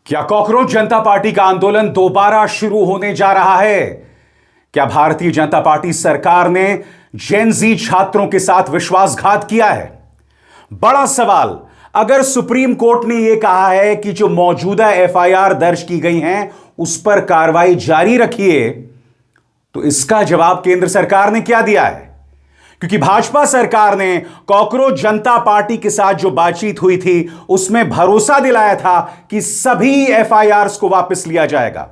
क्या कॉकरोच जनता पार्टी का आंदोलन दोबारा शुरू होने जा रहा है? क्या भारतीय जनता पार्टी सरकार ने जेन जी छात्रों के साथ विश्वासघात किया है? बड़ा सवाल। अगर सुप्रीम कोर्ट ने यह कहा है कि जो मौजूदा एफआईआर दर्ज की गई हैं उस पर कार्रवाई जारी रखिए, तो इसका जवाब केंद्र सरकार ने क्या दिया है? क्योंकि भाजपा सरकार ने कॉकरोच जनता पार्टी के साथ जो बातचीत हुई थी उसमें भरोसा दिलाया था कि सभी एफआईआर्स को वापस लिया जाएगा।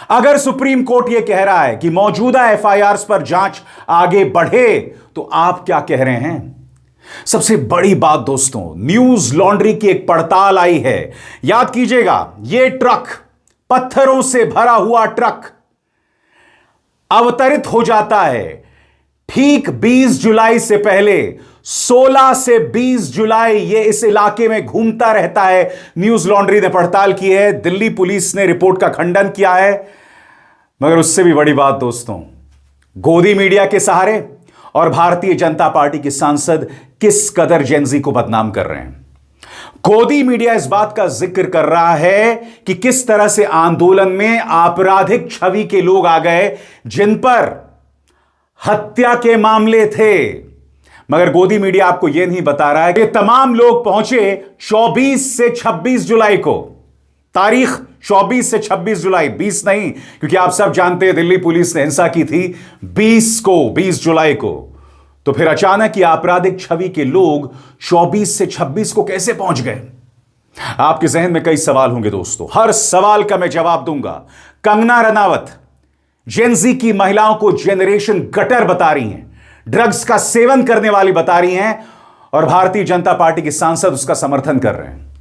अगर सुप्रीम कोर्ट यह कह रहा है कि मौजूदा एफआईआर्स पर जांच आगे बढ़े, तो आप क्या कह रहे हैं? सबसे बड़ी बात दोस्तों, न्यूज लॉन्ड्री की एक पड़ताल आई है। याद कीजिएगा, यह ट्रक, पत्थरों से भरा हुआ ट्रक अवतरित हो जाता है ठीक 20 जुलाई से पहले। 16 से 20 जुलाई यह इस इलाके में घूमता रहता है। न्यूज लॉन्ड्री ने पड़ताल की है, दिल्ली पुलिस ने रिपोर्ट का खंडन किया है। मगर उससे भी बड़ी बात दोस्तों, गोदी मीडिया के सहारे और भारतीय जनता पार्टी के सांसद किस कदर जेनजी को बदनाम कर रहे हैं। गोदी मीडिया इस बात का जिक्र कर रहा है कि किस तरह से आंदोलन में आपराधिक छवि के लोग आ गए जिन पर हत्या के मामले थे। मगर गोदी मीडिया आपको यह नहीं बता रहा है कि तमाम लोग पहुंचे 24 से 26 जुलाई को। तारीख 24 से 26 जुलाई, 20 नहीं, क्योंकि आप सब जानते हैं दिल्ली पुलिस ने हिंसा की थी 20 जुलाई को। तो फिर अचानक ये आपराधिक छवि के लोग 24 से 26 को कैसे पहुंच गए? आपके जहन में कई सवाल होंगे दोस्तों, हर सवाल का मैं जवाब दूंगा। कंगना रनावत जेनजी की महिलाओं को जेनरेशन गटर बता रही हैं, ड्रग्स का सेवन करने वाली बता रही हैं, और भारतीय जनता पार्टी के सांसद उसका समर्थन कर रहे हैं।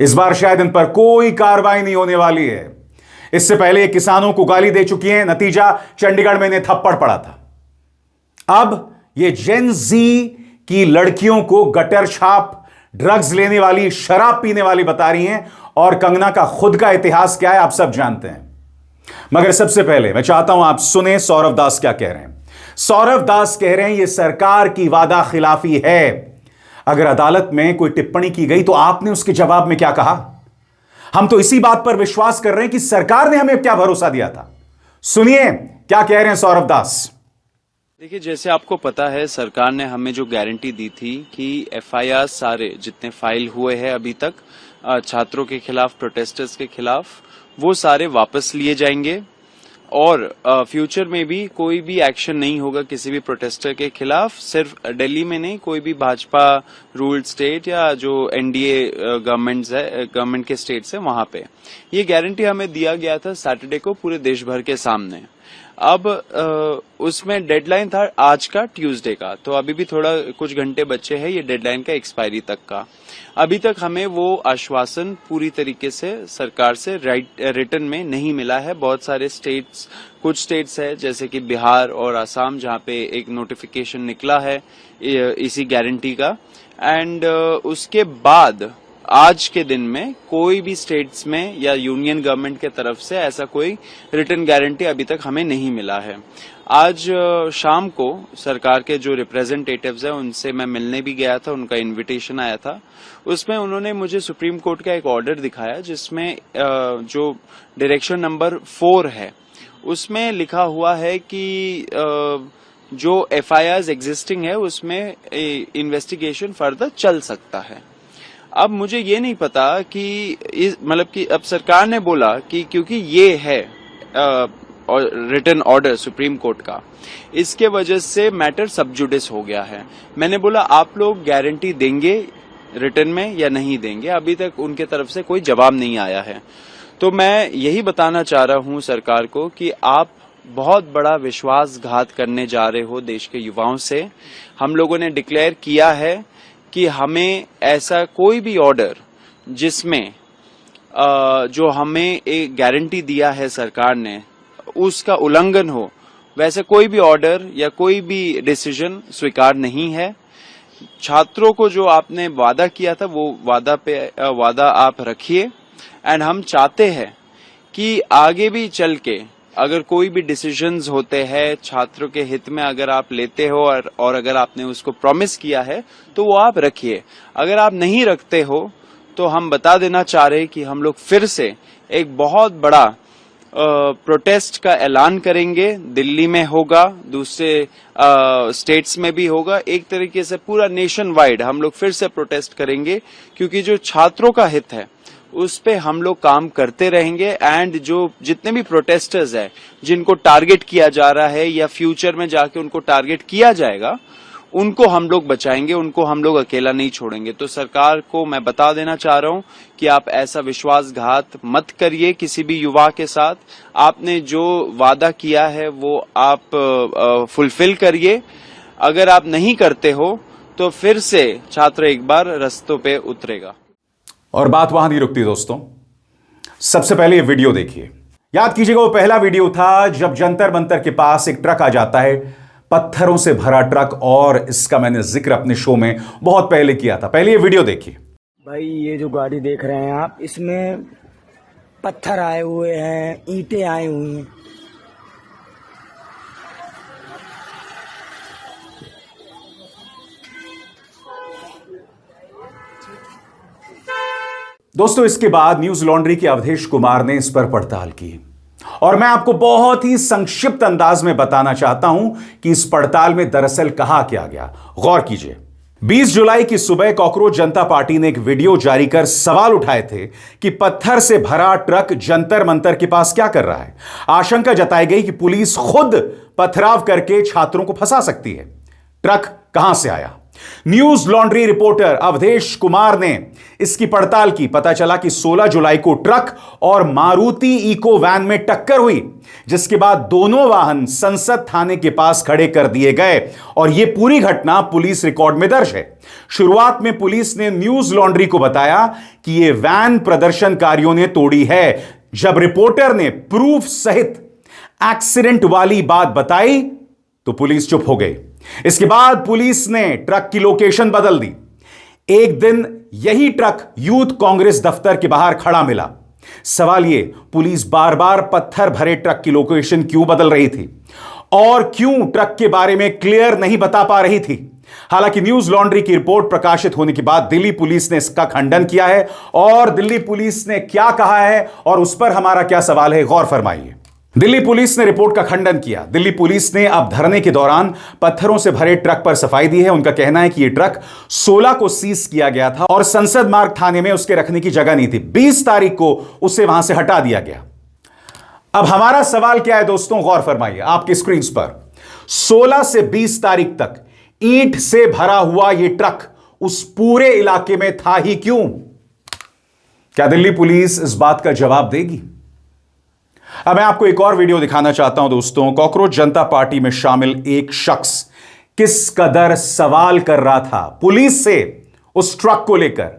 इस बार शायद इन पर कोई कार्रवाई नहीं होने वाली है। इससे पहले ये किसानों को गाली दे चुकी हैं, नतीजा चंडीगढ़ में इन्हें थप्पड़ पड़ा था। अब ये जेनजी की लड़कियों को गटर छाप, ड्रग्स लेने वाली, शराब पीने वाली बता रही हैं। और कंगना का खुद का इतिहास क्या है आप सब जानते हैं। मगर सबसे पहले मैं चाहता हूं आप सुने सौरव दास क्या कह रहे हैं। सौरव दास कह रहे हैं यह सरकार की वादा खिलाफी है। अगर अदालत में कोई टिप्पणी की गई तो आपने उसके जवाब में क्या कहा? हम तो इसी बात पर विश्वास कर रहे हैं कि सरकार ने हमें क्या भरोसा दिया था। सुनिए क्या कह रहे हैं सौरव दास। देखिए, जैसे आपको पता है, सरकार ने हमें जो गारंटी दी थी कि एफआईआर सारे जितने फाइल हुए हैं अभी तक छात्रों के खिलाफ, प्रोटेस्टर्स के खिलाफ, वो सारे वापस लिए जाएंगे और फ्यूचर में भी कोई भी एक्शन नहीं होगा किसी भी प्रोटेस्टर के खिलाफ। सिर्फ दिल्ली में नहीं, कोई भी भाजपा रूल्ड स्टेट या जो एनडीए गवर्नमेंट के स्टेट्स है वहां पे ये गारंटी हमें दिया गया था सैटरडे को पूरे देश भर के सामने। अब उसमें डेडलाइन था आज का, ट्यूसडे का, तो अभी भी थोड़ा कुछ घंटे बचे हैं ये डेडलाइन का एक्सपायरी तक का। अभी तक हमें वो आश्वासन पूरी तरीके से सरकार से रिटर्न में नहीं मिला है। बहुत सारे स्टेट्स, कुछ स्टेट्स है जैसे कि बिहार और असम, जहां पे एक नोटिफिकेशन निकला है इसी गारंटी का, एंड उसके बाद आज के दिन में कोई भी स्टेट्स में या यूनियन गवर्नमेंट के तरफ से ऐसा कोई रिटर्न गारंटी अभी तक हमें नहीं मिला है। आज शाम को सरकार के जो रिप्रेजेंटेटिव्स हैं उनसे मैं मिलने भी गया था, उनका इनविटेशन आया था। उसमें उन्होंने मुझे सुप्रीम कोर्ट का एक ऑर्डर दिखाया जिसमें जो डायरेक्शन नंबर 4 है उसमें लिखा हुआ है कि जो एफआईआर एग्जिस्टिंग है उसमें इन्वेस्टिगेशन फर्दर चल सकता है। अब मुझे ये नहीं पता कि मतलब कि अब सरकार ने बोला कि क्योंकि ये है रिटर्न ऑर्डर सुप्रीम कोर्ट का, इसके वजह से मैटर सब जुडिस हो गया है। मैंने बोला आप लोग गारंटी देंगे रिटर्न में या नहीं देंगे? अभी तक उनके तरफ से कोई जवाब नहीं आया है। तो मैं यही बताना चाह रहा हूं सरकार को कि आप बहुत बड़ा विश्वासघात करने जा रहे हो देश के युवाओं से। हम लोगों ने डिक्लेयर किया है कि हमें ऐसा कोई भी ऑर्डर जिसमें जो हमें एक गारंटी दिया है सरकार ने उसका उल्लंघन हो, वैसे कोई भी ऑर्डर या कोई भी डिसीजन स्वीकार नहीं है। छात्रों को जो आपने वादा किया था वो वादा आप रखिए, एंड हम चाहते हैं कि आगे भी चल के अगर कोई भी डिसीजंस होते हैं छात्रों के हित में अगर आप लेते हो और अगर आपने उसको प्रॉमिस किया है तो वो आप रखिए। अगर आप नहीं रखते हो तो हम बता देना चाह रहे हैं कि हम लोग फिर से एक बहुत बड़ा प्रोटेस्ट का ऐलान करेंगे। दिल्ली में होगा, दूसरे स्टेट्स में भी होगा, एक तरीके से पूरा नेशन वाइड हम लोग फिर से प्रोटेस्ट करेंगे, क्योंकि जो छात्रों का हित है उस पे हम लोग काम करते रहेंगे। एंड जो जितने भी प्रोटेस्टर्स हैं जिनको टारगेट किया जा रहा है या फ्यूचर में जाके उनको टारगेट किया जाएगा, उनको हम लोग बचाएंगे, उनको हम लोग अकेला नहीं छोड़ेंगे। तो सरकार को मैं बता देना चाह रहा हूं कि आप ऐसा विश्वासघात मत करिए किसी भी युवा के साथ। आपने जो वादा किया है वो आप फुलफिल करिए। अगर आप नहीं करते हो तो फिर से छात्र एक बार रास्तों पे उतरेगा। और बात वहां नहीं रुकती दोस्तों, सबसे पहले ये वीडियो देखिए। याद कीजिएगा वो पहला वीडियो था जब जंतर मंतर के पास एक ट्रक आ जाता है, पत्थरों से भरा ट्रक, और इसका मैंने जिक्र अपने शो में बहुत पहले किया था। पहले ये वीडियो देखिए। भाई ये जो गाड़ी देख रहे हैं आप, इसमें पत्थर आए हुए हैं, ईंटें आई हुई हैं। दोस्तों इसके बाद न्यूज लॉन्ड्री के अवधेश कुमार ने इस पर पड़ताल की, और मैं आपको बहुत ही संक्षिप्त अंदाज में बताना चाहता हूं कि इस पड़ताल में दरअसल कहा क्या गया। गौर कीजिए। 20 जुलाई की सुबह कॉकरोच जनता पार्टी ने एक वीडियो जारी कर सवाल उठाए थे कि पत्थर से भरा ट्रक जंतर मंतर के पास क्या कर रहा है। आशंका जताई गई कि पुलिस खुद पथराव करके छात्रों को फंसा सकती है। ट्रक कहां से आया? Newslaundry reporter Avdhesh Kumar ने इसकी पड़ताल की। पता चला कि 16 जुलाई को ट्रक और मारुति इको वैन में टक्कर हुई, जिसके बाद दोनों वाहन संसद थाने के पास खड़े कर दिए गए, और यह पूरी घटना पुलिस रिकॉर्ड में दर्ज है। शुरुआत में पुलिस ने न्यूज लॉन्ड्री को बताया कि यह वैन प्रदर्शनकारियों ने तोड़ी है। जब रिपोर्टर ने प्रूफ सहित एक्सीडेंट वाली बात बताई तो पुलिस चुप हो गई। इसके बाद पुलिस ने ट्रक की लोकेशन बदल दी। एक दिन यही ट्रक यूथ कांग्रेस दफ्तर के बाहर खड़ा मिला। सवाल यह, पुलिस बार बार पत्थर भरे ट्रक की लोकेशन क्यों बदल रही थी, और क्यों ट्रक के बारे में क्लियर नहीं बता पा रही थी? हालांकि न्यूज लॉन्ड्री की रिपोर्ट प्रकाशित होने के बाद दिल्ली पुलिस ने इसका खंडन किया है, और दिल्ली पुलिस ने क्या कहा है और उस पर हमारा क्या सवाल है, गौर फरमाइए। दिल्ली पुलिस ने रिपोर्ट का खंडन किया। दिल्ली पुलिस ने अब धरने के दौरान पत्थरों से भरे ट्रक पर सफाई दी है। उनका कहना है कि यह ट्रक 16 को सीज किया गया था और संसद मार्ग थाने में उसके रखने की जगह नहीं थी। 20 तारीख को उसे वहां से हटा दिया गया। अब हमारा सवाल क्या है दोस्तों, गौर फरमाइए आपकी स्क्रीन पर। 16 से 20 तारीख तक ईंट से भरा हुआ यह ट्रक उस पूरे इलाके में था ही क्यों? क्या दिल्ली पुलिस इस बात का जवाब देगी? अब मैं आपको एक और वीडियो दिखाना चाहता हूं दोस्तों। कॉकरोच जनता पार्टी में शामिल एक शख्स किस कदर सवाल कर रहा था पुलिस से उस ट्रक को लेकर।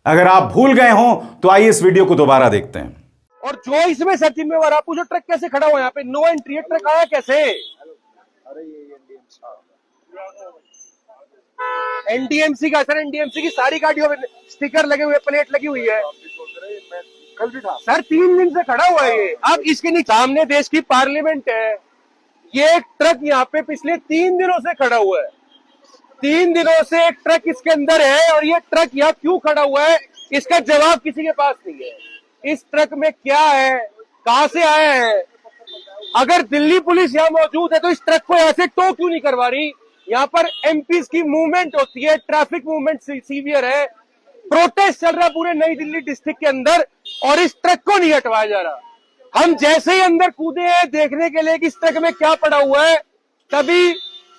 अगर आप भूल गए हो तो आइए इस वीडियो को दोबारा देखते हैं। और जो इसमें सर जिम्मेवार, आप पूछो ट्रक कैसे खड़ा हुआ यहाँ पे? नो एंट्री है, ट्रक आया कैसे? एनडीएमसी का सर, एनडीएमसी की सारी गाड़ियों में स्टिकर लगे हुए, प्लेट लगी हुई है। कल भी था सर, 3 दिन से खड़ा हुआ है ये। अब इसके नीचे सामने देश की पार्लियामेंट है। ये एक ट्रक यहाँ पे पिछले 3 दिनों से खड़ा हुआ है। 3 दिनों से एक ट्रक इसके अंदर है, और ये ट्रक यहाँ क्यों खड़ा हुआ है इसका जवाब किसी के पास नहीं है। इस ट्रक में क्या है, कहां से आया है? अगर दिल्ली पुलिस यहाँ मौजूद है तो इस ट्रक को ऐसे टो क्यों नहीं करवा रही? यहाँ पर एमपीज की मूवमेंट होती है, ट्रैफिक मूवमेंट सीवियर है, प्रोटेस्ट चल रहा है पूरे नई दिल्ली डिस्ट्रिक्ट के अंदर, और इस ट्रक को नहीं हटवाया जा रहा। हम जैसे ही अंदर कूदे हैं देखने के लिए कि इस ट्रक में क्या पड़ा हुआ है, तभी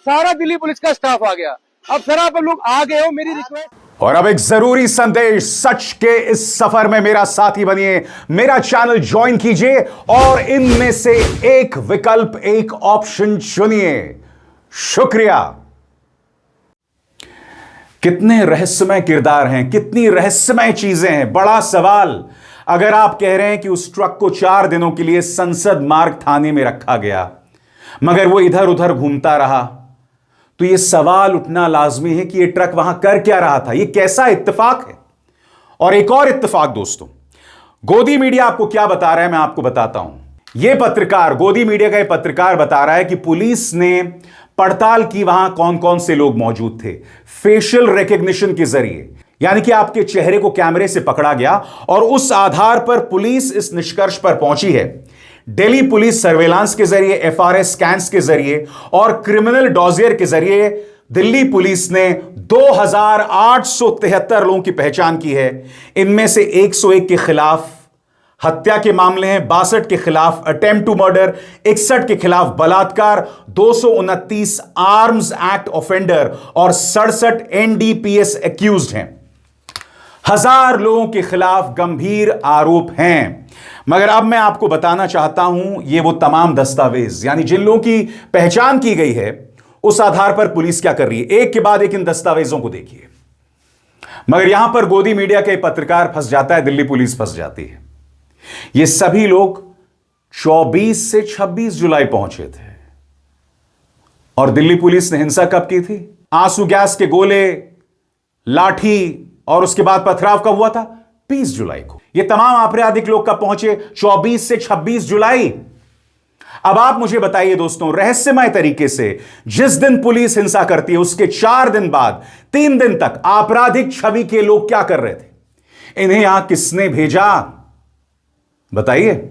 सारा दिल्ली पुलिस का स्टाफ आ गया। अब सर आप लोग आ गए हो, मेरी रिक्वेस्ट। और अब एक जरूरी संदेश, सच के इस सफर में मेरा साथी बनिए, मेरा चैनल ज्वाइन कीजिए और इनमें से एक विकल्प, एक ऑप्शन चुनिए। शुक्रिया। कितने रहस्यमय किरदार हैं, कितनी रहस्यमय चीजें हैं। बड़ा सवाल, अगर आप कह रहे हैं कि उस ट्रक को 4 दिनों के लिए संसद मार्ग थाने में रखा गया मगर वो इधर उधर घूमता रहा, तो यह सवाल उठना लाजमी है कि यह ट्रक वहां कर क्या रहा था? यह कैसा इत्तेफाक है? और एक और इत्तेफाक दोस्तों, गोदी मीडिया आपको क्या बता रहा है मैं आपको बताता हूं। यह पत्रकार, गोदी मीडिया का यह पत्रकार बता रहा है कि पुलिस ने पड़ताल की वहां कौन कौन से लोग मौजूद थे फेशियल रिकग्निशन के जरिए। यानी कि आपके चेहरे को कैमरे से पकड़ा गया और उस आधार पर पुलिस इस निष्कर्ष पर पहुंची है। दिल्ली पुलिस सर्वेलांस के जरिए, एफआरएस स्कैन्स के जरिए और क्रिमिनल डॉजियर के जरिए दिल्ली पुलिस ने 2873 लोगों की पहचान की है। इनमें से 101 के खिलाफ हत्या के मामले हैं, 62 के खिलाफ अटेम्प्ट टू मर्डर, 61 के खिलाफ बलात्कार, 229 आर्म्स एक्ट ऑफेंडर और 67 एनडीपीएस एक्यूज्ड हैं। 1000 लोगों के खिलाफ गंभीर आरोप हैं। मगर अब मैं आपको बताना चाहता हूं, ये वो तमाम दस्तावेज यानी जिन लोगों की पहचान की गई है, उस आधार पर पुलिस क्या कर रही है। एक के बाद एक इन दस्तावेजों को देखिए। मगर यहां पर गोदी मीडिया के पत्रकार फंस जाता है, दिल्ली पुलिस फंस जाती है। ये सभी लोग 24 से 26 जुलाई पहुंचे थे और दिल्ली पुलिस ने हिंसा कब की थी? आंसू गैस के गोले, लाठी और उसके बाद पथराव कब हुआ था? 20 जुलाई को। ये तमाम आपराधिक लोग कब पहुंचे? 24 से 26 जुलाई। अब आप मुझे बताइए दोस्तों, रहस्यमय तरीके से जिस दिन पुलिस हिंसा करती है उसके 4 दिन बाद 3 दिन तक आपराधिक छवि के लोग क्या कर रहे थे? इन्हें यहां किसने भेजा? बताइए।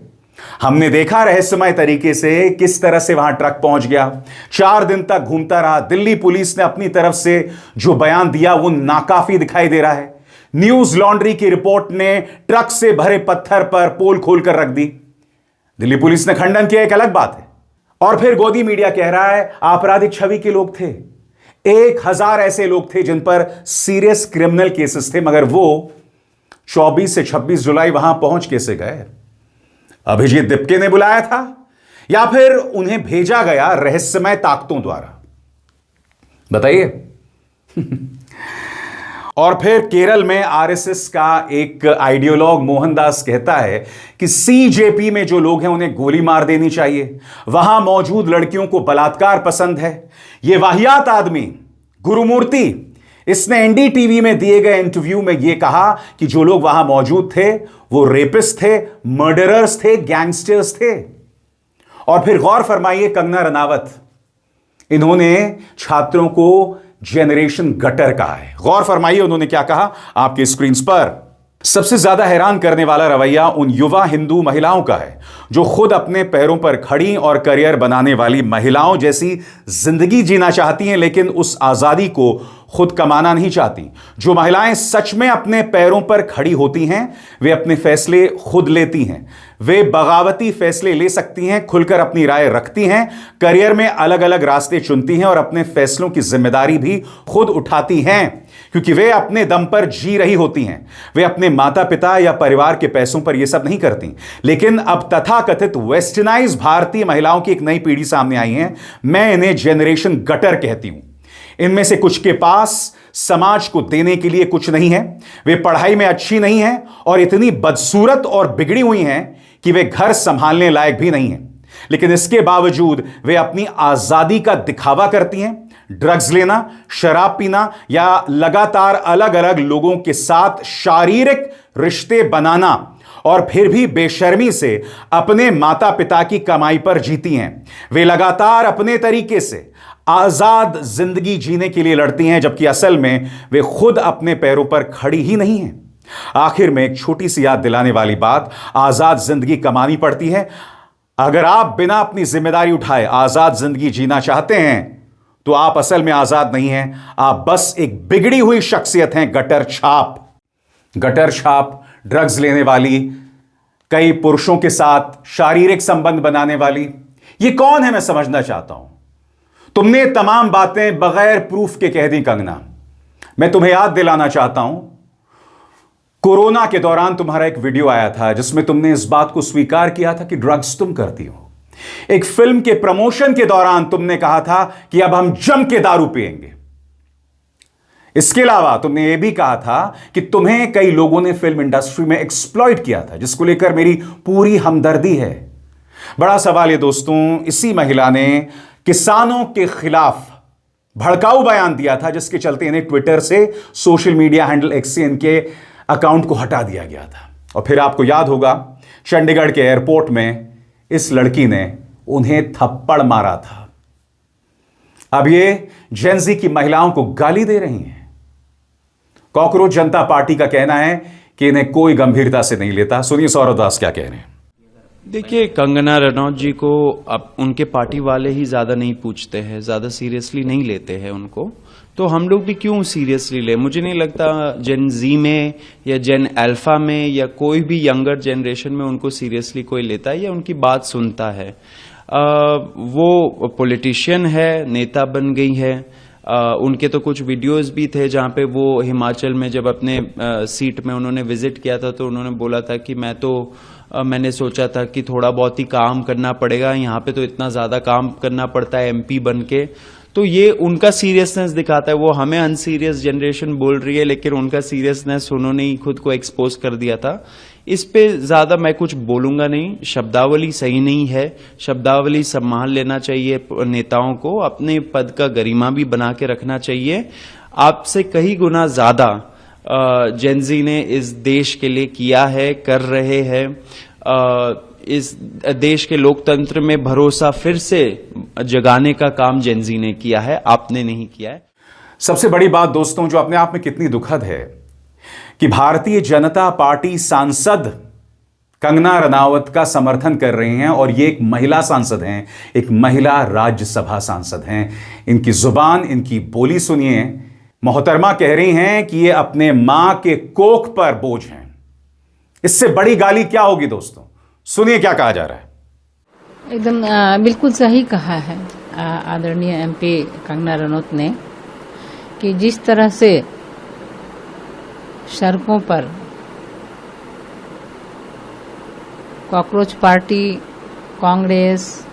हमने देखा रहस्यमय तरीके से किस तरह से वहां ट्रक पहुंच गया, 4 दिन तक घूमता रहा। दिल्ली पुलिस ने अपनी तरफ से जो बयान दिया वो नाकाफी दिखाई दे रहा है। न्यूज लॉन्ड्री की रिपोर्ट ने ट्रक से भरे पत्थर पर पोल खोलकर रख दी। दिल्ली पुलिस ने खंडन किया, एक अलग बात है। और फिर गोदी मीडिया कह रहा है आपराधिक छवि के लोग थे। 1000 ऐसे लोग थे जिन पर सीरियस क्रिमिनल केसेस थे, मगर वो 24 से 26 जुलाई वहां पहुंच कैसे गए? अभिजीत दिपके ने बुलाया था या फिर उन्हें भेजा गया रहस्यमय ताकतों द्वारा? बताइए। और फिर केरल में आरएसएस का एक आइडियोलॉग मोहनदास कहता है कि सीजेपी में जो लोग हैं उन्हें गोली मार देनी चाहिए। वहां मौजूद लड़कियों को बलात्कार पसंद है। यह वाहियात आदमी गुरुमूर्ति, इसने एनडीटीवी में दिए गए इंटरव्यू में यह कहा कि जो लोग वहां मौजूद थे वो रेपिस्ट थे, मर्डरर्स थे, गैंगस्टर्स थे। और फिर गौर फरमाइए कंगना रनावत, इन्होंने छात्रों को जेनरेशन गटर कहा है। गौर फरमाइए उन्होंने क्या कहा आपके स्क्रीन पर। सबसे ज्यादा हैरान करने वाला रवैया उन युवा हिंदू महिलाओं का है जो खुद अपने पैरों पर खड़ी और करियर बनाने वाली महिलाओं जैसी जिंदगी जीना चाहती हैं, लेकिन उस आजादी को खुद कमाना नहीं चाहती। जो महिलाएं सच में अपने पैरों पर खड़ी होती हैं, वे अपने फैसले खुद लेती हैं। वे बगावती फैसले ले सकती हैं, खुलकर अपनी राय रखती हैं, करियर में अलग अलग रास्ते चुनती हैं और अपने फैसलों की जिम्मेदारी भी खुद उठाती हैं, क्योंकि वे अपने दम पर जी रही होती हैं। वे अपने माता पिता या परिवार के पैसों पर यह सब नहीं करती। लेकिन अब तथाकथित वेस्टर्नाइज भारतीय महिलाओं की एक नई पीढ़ी सामने आई है। मैं इन्हें जेनरेशन गटर कहती हूं। इनमें से कुछ के पास समाज को देने के लिए कुछ नहीं है। वे पढ़ाई में अच्छी नहीं हैं और इतनी बदसूरत और बिगड़ी हुई हैं कि वे घर संभालने लायक भी नहीं हैं। लेकिन इसके बावजूद वे अपनी आजादी का दिखावा करती हैं। ड्रग्स लेना, शराब पीना या लगातार अलग अलग लोगों के साथ शारीरिक रिश्ते बनाना और फिर भी बेशर्मी से अपने माता पिता की कमाई पर जीती हैं। वे लगातार अपने तरीके से आजाद जिंदगी जीने के लिए लड़ती हैं, जबकि असल में वे खुद अपने पैरों पर खड़ी ही नहीं हैं। आखिर में एक छोटी सी याद दिलाने वाली बात, आजाद जिंदगी कमानी पड़ती है। अगर आप बिना अपनी जिम्मेदारी उठाए आजाद जिंदगी जीना चाहते हैं तो आप असल में आजाद नहीं हैं, आप बस एक बिगड़ी हुई शख्सियत हैं। गटर छाप, ड्रग्स लेने वाली, कई पुरुषों के साथ शारीरिक संबंध बनाने वाली। ये कौन है मैं समझना चाहता हूं। तुमने तमाम बातें बगैर प्रूफ के कह दी कंगना। मैं तुम्हें याद दिलाना चाहता हूं, कोरोना के दौरान तुम्हारा एक वीडियो आया था जिसमें तुमने इस बात को स्वीकार किया था कि ड्रग्स तुम करती हो। एक फिल्म के प्रमोशन के दौरान तुमने कहा था कि अब हम जम के दारू पिएंगे। इसके अलावा तुमने यह भी कहा था कि तुम्हें कई लोगों ने फिल्म इंडस्ट्री में एक्सप्लॉइट किया था, जिसको लेकर मेरी पूरी हमदर्दी है। बड़ा सवाल है दोस्तों, इसी महिला ने किसानों के खिलाफ भड़काऊ बयान दिया था, जिसके चलते इन्हें ट्विटर से, सोशल मीडिया हैंडल एक्स से इनके अकाउंट को हटा दिया गया था। और फिर आपको याद होगा चंडीगढ़ के एयरपोर्ट में इस लड़की ने उन्हें थप्पड़ मारा था। अब ये जेन ज़ी की महिलाओं को गाली दे रही हैं। कॉकरोच जनता पार्टी का कहना है कि इन्हें कोई गंभीरता से नहीं लेता। सुनिए सौरभ दास क्या कह रहे हैं। देखिए, कंगना रनौत जी को अब उनके पार्टी वाले ही ज्यादा नहीं पूछते हैं, ज्यादा सीरियसली नहीं लेते हैं उनको, तो हम लोग भी क्यों सीरियसली ले। मुझे नहीं लगता जेन जी में या जेन अल्फा में या कोई भी यंगर जनरेशन में उनको सीरियसली कोई लेता है या उनकी बात सुनता है। वो पॉलिटिशियन है, नेता बन गई है। उनके तो कुछ वीडियोस भी थे जहां पे वो हिमाचल में जब अपने सीट में उन्होंने विजिट किया था तो उन्होंने बोला था कि मैंने सोचा था कि थोड़ा बहुत ही काम करना पड़ेगा, यहाँ पे तो इतना ज्यादा काम करना पड़ता है एमपी बन के। तो ये उनका सीरियसनेस दिखाता है। वो हमें अनसीरियस जनरेशन बोल रही है, लेकिन उनका सीरियसनेस उन्होंने ही खुद को एक्सपोज कर दिया था। इस पे ज्यादा मैं कुछ बोलूंगा नहीं। शब्दावली सही नहीं है, शब्दावली संभाल लेना चाहिए नेताओं को, अपने पद का गरिमा भी बना के रखना चाहिए। आपसे कई गुना ज्यादा जेनजी ने इस देश के लिए किया है, कर रहे हैं। इस देश के लोकतंत्र में भरोसा फिर से जगाने का काम जेनजी ने किया है, आपने नहीं किया है। सबसे बड़ी बात दोस्तों, जो अपने आप में कितनी दुखद है कि भारतीय जनता पार्टी सांसद कंगना रनावत का समर्थन कर रहे हैं और ये एक महिला सांसद हैं, एक महिला राज्यसभा सांसद हैं। इनकी जुबान, इनकी बोली सुनिए। मोहतरमा कह रही हैं कि ये अपने मां के कोख पर बोझ हैं। इससे बड़ी गाली क्या होगी दोस्तों? सुनिए क्या कहा जा रहा है। एकदम बिल्कुल सही कहा है आदरणीय एमपी कंगना रनौत ने कि जिस तरह से सड़कों पर कॉकरोच पार्टी, कांग्रेस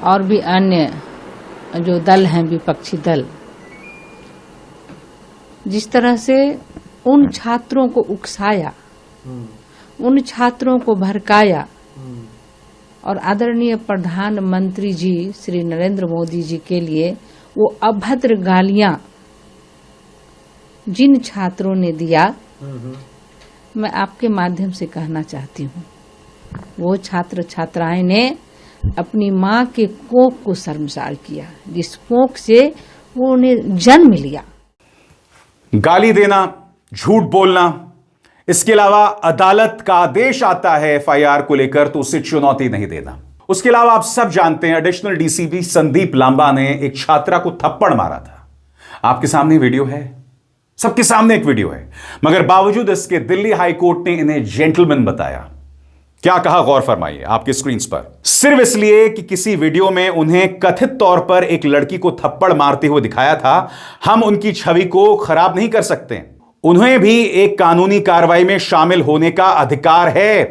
और भी अन्य जो दल हैं, विपक्षी दल, जिस तरह से उन छात्रों को उकसाया, उन छात्रों को भड़काया और आदरणीय प्रधानमंत्री जी श्री नरेंद्र मोदी जी के लिए वो अभद्र गालियां जिन छात्रों ने दिया, मैं आपके माध्यम से कहना चाहती हूँ, वो छात्र छात्राएं ने अपनी माँ के कोख को शर्मसार किया, जिस कोख से वो उन्हें जन्म लिया। गाली देना, झूठ बोलना, इसके अलावा अदालत का आदेश आता है एफआईआर को लेकर तो उसे चुनौती नहीं देना। उसके अलावा आप सब जानते हैं एडिशनल डीसीपी संदीप लांबा ने एक छात्रा को थप्पड़ मारा था। आपके सामने वीडियो है, सबके सामने एक वीडियो है, मगर बावजूद इसके दिल्ली हाई कोर्ट ने इन्हें जेंटलमैन बताया। क्या कहा गौर फरमाइए आपके स्क्रीन पर। सिर्फ इसलिए कि किसी वीडियो में उन्हें कथित तौर पर एक लड़की को थप्पड़ मारते हुए दिखाया था, हम उनकी छवि को खराब नहीं कर सकते। उन्हें भी एक कानूनी कार्रवाई में शामिल होने का अधिकार है।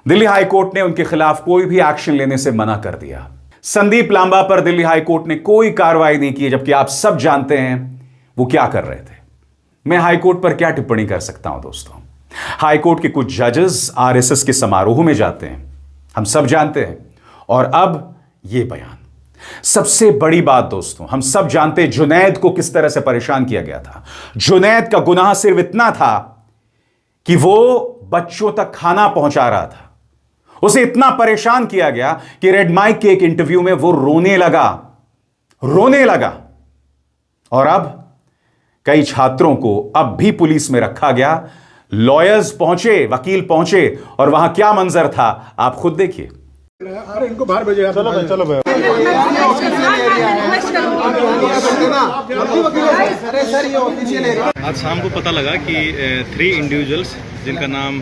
दिल्ली हाई कोर्ट ने उनके खिलाफ कोई भी एक्शन लेने से मना कर दिया। संदीप लांबा पर दिल्ली हाई कोर्ट ने कोई कार्रवाई नहीं की, जबकि आप सब जानते हैं वो क्या कर रहे थे। मैं हाई कोर्ट पर क्या टिप्पणी कर सकता हूं दोस्तों। हाई कोर्ट के कुछ जजेस आरएसएस के समारोह में जाते हैं, हम सब जानते हैं। और अब यह बयान, सबसे बड़ी बात दोस्तों, हम सब जानते हैं जुनैद को किस तरह से परेशान किया गया था। जुनैद का गुनाह सिर्फ इतना था कि वो बच्चों तक खाना पहुंचा रहा था। उसे इतना परेशान किया गया कि रेड माइक के एक इंटरव्यू में वो रोने लगा। और अब कई छात्रों को अब भी पुलिस में रखा गया। लॉयर्स पहुंचे, वकील पहुंचे, और वहां क्या मंजर था आप खुद देखिए। अरे इनको बाहर भेजो यार। चलो भाई, चलो भाई। आज शाम को पता लगा कि 3 इंडिविजुअल्स जिनका नाम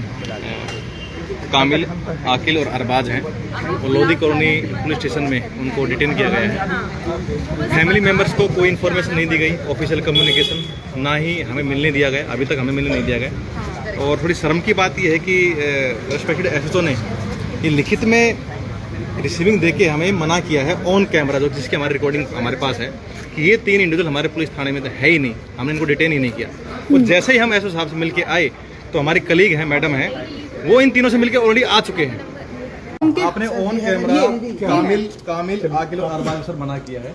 कामिल, आकिल और अरबाज हैं, और लोधी कॉलोनी पुलिस स्टेशन में उनको डिटेन किया गया है। फैमिली मेंबर्स को कोई इन्फॉर्मेशन नहीं दी गई, ऑफिशियल कम्युनिकेशन ना ही हमें मिलने दिया गया, अभी तक हमें मिलने नहीं दिया गया। और थोड़ी शर्म की बात यह है कि रेस्पेक्टेड एसएचओ ने ये लिखित में रिसीविंग देके हमें मना किया है ऑन कैमरा, जो जिसकी हमारी रिकॉर्डिंग हमारे पास है, कि ये 3 इंडिविजुअल हमारे पुलिस थाने में तो है ही नहीं, हमने इनको डिटेन ही नहीं किया। और जैसे ही हम एसओ साहब से मिलके आए तो हमारी कलीग हैं, मैडम हैं, वो इन तीनों से मिलकर ऑलरेडी आ चुके हैं। आपने ऑन कैमरा कामिल आकिल और अरबाज सर मना किया है।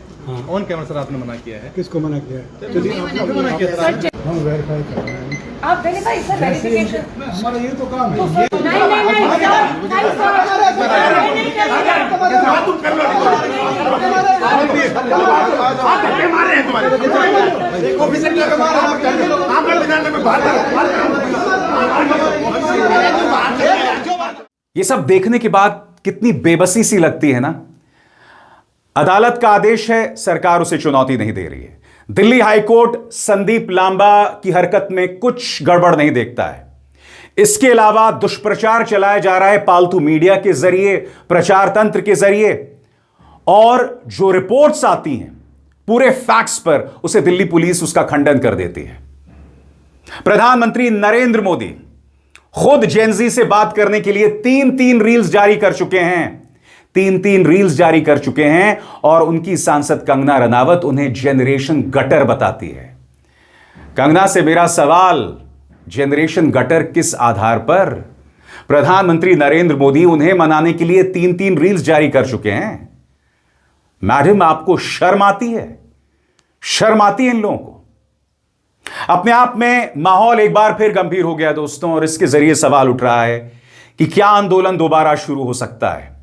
ऑन कैमरा सर आपने मना किया है। किसको मना किया है? चलिए मना किया सर। हम वेरीफाई कर रहे हैं। आप वेरीफाई सर, वेरिफिकेशन हमारा ये तो काम है। ये सब देखने के बाद कितनी बेबसी सी लगती है ना। अदालत का आदेश है, सरकार उसे चुनौती नहीं दे रही है। दिल्ली हाईकोर्ट संदीप लांबा की हरकत में कुछ गड़बड़ नहीं देखता है। इसके अलावा दुष्प्रचार चलाया जा रहा है पालतू मीडिया के जरिए, प्रचार तंत्र के जरिए, और जो रिपोर्ट्स आती हैं पूरे फैक्ट्स पर उसे दिल्ली पुलिस उसका खंडन कर देती है। प्रधानमंत्री नरेंद्र मोदी खुद जेनजी से बात करने के लिए 3 रील्स जारी कर चुके हैं। 3 रील्स जारी कर चुके हैं और उनकी सांसद कंगना रनावत उन्हें जेनरेशन गटर बताती है। कंगना से मेरा सवाल, जेनरेशन गटर किस आधार पर? प्रधानमंत्री नरेंद्र मोदी उन्हें मनाने के लिए 3 रील्स जारी कर चुके हैं। मैडम, आपको शर्म आती है? शर्म आती है इन लोगों को? अपने आप में माहौल एक बार फिर गंभीर हो गया दोस्तों, और इसके जरिए सवाल उठ रहा है कि क्या आंदोलन दोबारा शुरू हो सकता है?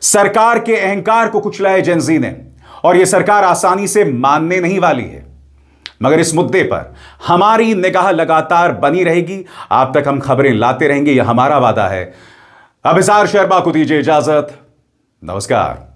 सरकार के अहंकार को कुचला है जेनजी ने, और यह सरकार आसानी से मानने नहीं वाली है। मगर इस मुद्दे पर हमारी निगाह लगातार बनी रहेगी। आप तक हम खबरें लाते रहेंगे, यह हमारा वादा है। अभिसार शर्मा को दीजिए इजाजत। नमस्कार।